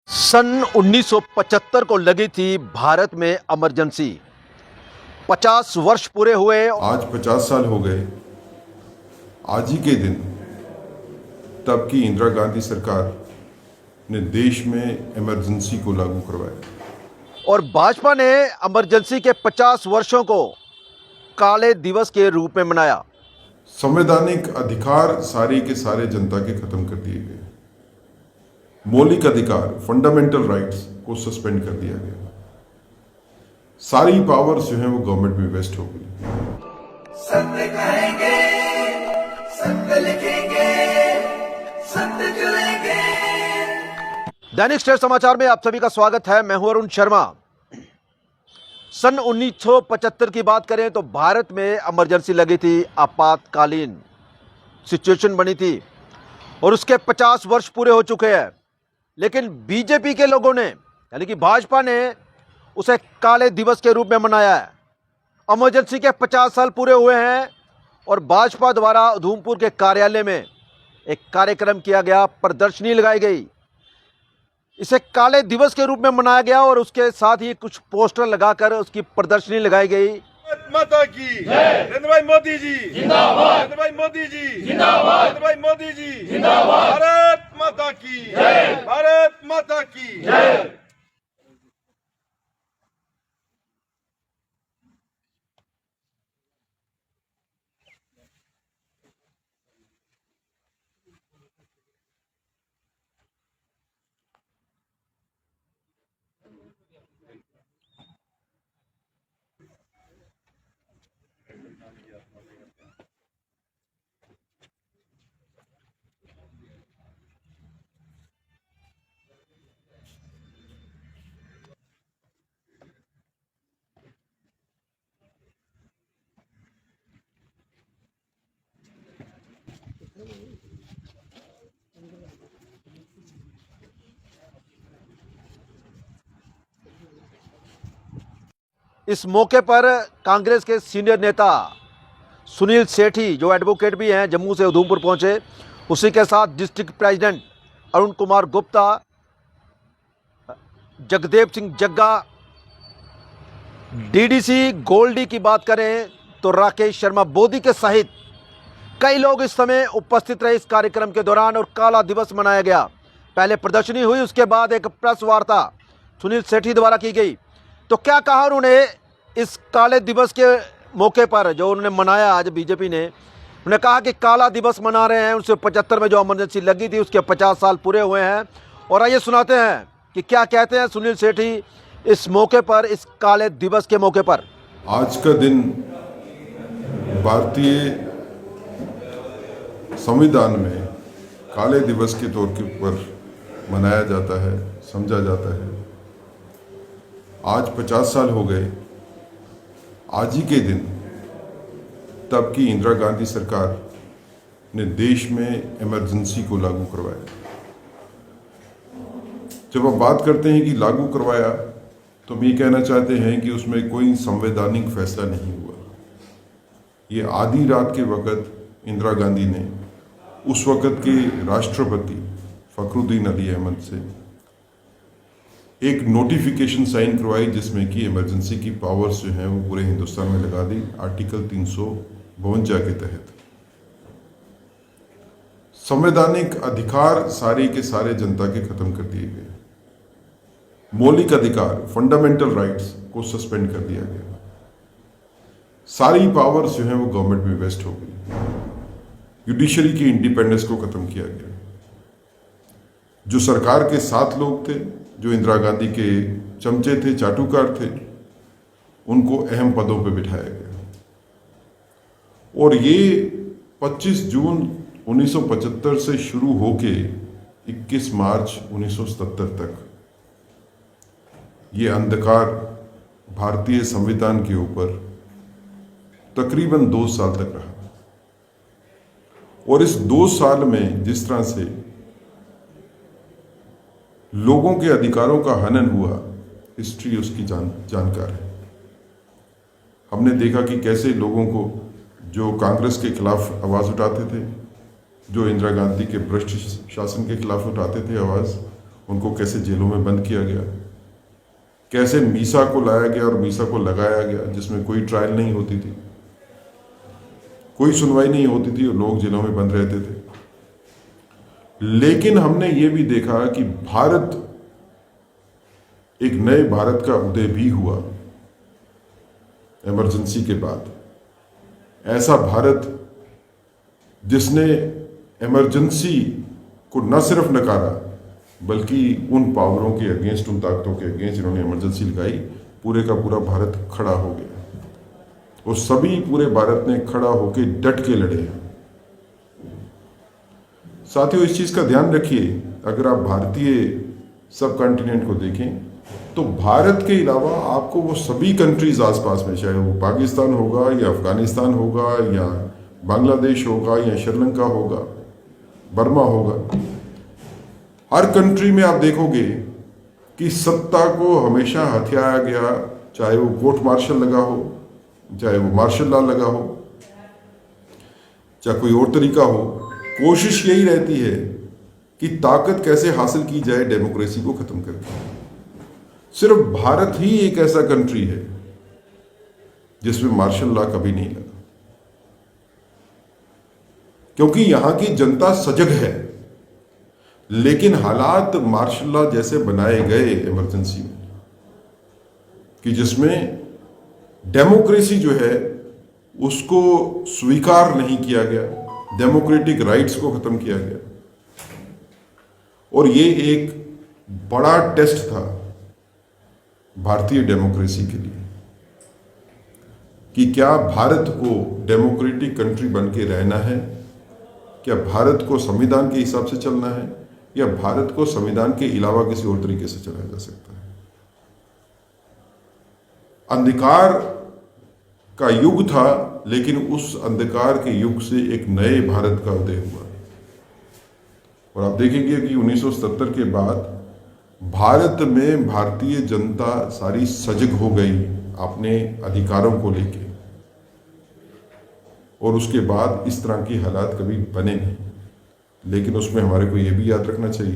सन 1975 को लगी थी भारत में इमरजेंसी। 50 वर्ष पूरे हुए। आज 50 साल हो गए आज ही के दिन तब की इंदिरा गांधी सरकार ने देश में इमरजेंसी को लागू करवाया और भाजपा ने इमरजेंसी के 50 वर्षों को काले दिवस के रूप में मनाया। संवैधानिक अधिकार सारे के सारे जनता के खत्म कर दिए गए। मौलिक अधिकार फंडामेंटल राइट्स को सस्पेंड कर दिया गया। सारी पावर जो है वो गवर्नमेंट में वेस्ट हो गई। सत्य कहेंगे, सत्य लिखेंगे, सत्य चलेंगे। दैनिक स्टेट समाचार में आप सभी का स्वागत है। मैं हूं अरुण शर्मा। सन 1975 की बात करें तो भारत में इमरजेंसी लगी थी, आपातकालीन सिचुएशन बनी थी और उसके 50 वर्ष पूरे हो चुके हैं। लेकिन बीजेपी के लोगों ने यानी कि भाजपा ने उसे काले दिवस के रूप में मनाया है। इमरजेंसी के 50 साल पूरे हुए हैं और भाजपा द्वारा उधमपुर के कार्यालय में एक कार्यक्रम किया गया, प्रदर्शनी लगाई गई, इसे काले दिवस के रूप में मनाया गया और उसके साथ ही कुछ पोस्टर लगाकर उसकी प्रदर्शनी लगाई गई। भारत माता की नरेंद्र भाई मोदी जी जिंदाबाद, नरेंद्र भाई मोदी जी जिंदाबाद, नरेंद्र भाई मोदी जी जिंदाबाद। भारत माता की जय, भारत माता की जय। इस मौके पर कांग्रेस के सीनियर नेता सुनील सेठी, जो एडवोकेट भी हैं, जम्मू से उधमपुर पहुंचे। उसी के साथ डिस्ट्रिक्ट प्रेसिडेंट अरुण कुमार गुप्ता, जगदेव सिंह जग्गा, डीडीसी गोल्डी की बात करें तो राकेश शर्मा बोदी के सहित कई लोग इस समय उपस्थित रहे इस कार्यक्रम के दौरान और काला दिवस मनाया गया। पहले प्रदर्शनी हुई, उसके बाद एक प्रेस वार्ता सुनील सेठी द्वारा की गई। तो क्या कहा उन्होंने इस काले दिवस के मौके पर, जो उन्होंने मनाया आज बीजेपी ने? उन्होंने कहा कि काला दिवस मना रहे हैं, 1975 में जो इमरजेंसी लगी थी उसके 50 साल पूरे हुए हैं। और आइए सुनाते हैं कि क्या कहते हैं सुनील सेठी इस मौके पर, इस काले दिवस के मौके पर। आज का दिन भारतीय संविधान में काले दिवस के तौर के ऊपर मनाया जाता है, समझा जाता है। आज 50 साल हो गए आज ही के दिन तब की इंदिरा गांधी सरकार ने देश में इमरजेंसी को लागू करवाया। जब हम बात करते हैं कि लागू करवाया तो हम ये कहना चाहते हैं कि उसमें कोई संवैधानिक फैसला नहीं हुआ। ये आधी रात के वक़्त इंदिरा गांधी ने उस वक़्त के राष्ट्रपति फखरुद्दीन अली अहमद से एक नोटिफिकेशन साइन करवाई, जिसमें कि इमरजेंसी की पावर्स जो हैं वो पूरे हिंदुस्तान में लगा दी आर्टिकल 352 के तहत। संवैधानिक अधिकार सारे के सारे जनता के खत्म कर दिए गए। मौलिक अधिकार फंडामेंटल राइट्स को सस्पेंड कर दिया गया। सारी पावर्स जो हैं वो गवर्नमेंट में वेस्ट हो गई। जुडिशरी की इंडिपेंडेंस को खत्म किया गया। जो सरकार के साथ लोग थे, जो इंदिरा गांधी के चमचे थे, चाटुकार थे, उनको अहम पदों पर बिठाया गया। और ये 25 जून 1975 से शुरू होके 21 मार्च 1977 तक ये अंधकार भारतीय संविधान के ऊपर तकरीबन 2 साल तक रहा। और इस 2 साल में जिस तरह से लोगों के अधिकारों का हनन हुआ, हिस्ट्री उसकी जानकार है। हमने देखा कि कैसे लोगों को, जो कांग्रेस के खिलाफ आवाज़ उठाते थे, जो इंदिरा गांधी के भ्रष्ट शासन के खिलाफ उठाते थे आवाज़, उनको कैसे जेलों में बंद किया गया, कैसे मीसा को लाया गया और मीसा को लगाया गया जिसमें कोई ट्रायल नहीं होती थी, कोई सुनवाई नहीं होती थी और लोग जेलों में बंद रहते थे। लेकिन हमने ये भी देखा कि भारत, एक नए भारत का उदय भी हुआ इमरजेंसी के बाद। ऐसा भारत जिसने इमरजेंसी को न सिर्फ नकारा बल्कि उन पावरों के अगेंस्ट, उन ताकतों के अगेंस्ट जिन्होंने इमरजेंसी लगाई, पूरे का पूरा भारत खड़ा हो गया और सभी पूरे भारत ने खड़ा होकर डट के लड़े हैं। साथियों, इस चीज का ध्यान रखिए, अगर आप भारतीय सब कॉन्टिनेंट को देखें तो भारत के अलावा आपको वो सभी कंट्रीज आसपास में, चाहे वो पाकिस्तान होगा या अफगानिस्तान होगा या बांग्लादेश होगा या श्रीलंका होगा, बर्मा होगा, हर कंट्री में आप देखोगे कि सत्ता को हमेशा हथियाया गया, चाहे वो कोर्ट मार्शल लगा हो, चाहे वो मार्शल लॉ लगा हो, चाहे कोई और तरीका हो। कोशिश यही रहती है कि ताकत कैसे हासिल की जाए डेमोक्रेसी को खत्म करके। सिर्फ भारत ही एक ऐसा कंट्री है जिसमें मार्शल लॉ कभी नहीं लगा, क्योंकि यहां की जनता सजग है। लेकिन हालात मार्शल लॉ जैसे बनाए गए इमरजेंसी में कि जिसमें डेमोक्रेसी जो है उसको स्वीकार नहीं किया गया, डेमोक्रेटिक राइट्स को खत्म किया गया। और ये एक बड़ा टेस्ट था भारतीय डेमोक्रेसी के लिए कि क्या भारत को डेमोक्रेटिक कंट्री बन के रहना है, क्या भारत को संविधान के हिसाब से चलना है, या भारत को संविधान के अलावा किसी और तरीके से चलाया जा सकता है। अंधकार का युग था, लेकिन उस अंधकार के युग से एक नए भारत का उदय हुआ। और आप देखेंगे कि 1970 के बाद भारत में भारतीय जनता सारी सजग हो गई अपने अधिकारों को लेके, और उसके बाद इस तरह की हालात कभी बने नहीं। लेकिन उसमें हमारे को ये भी याद रखना चाहिए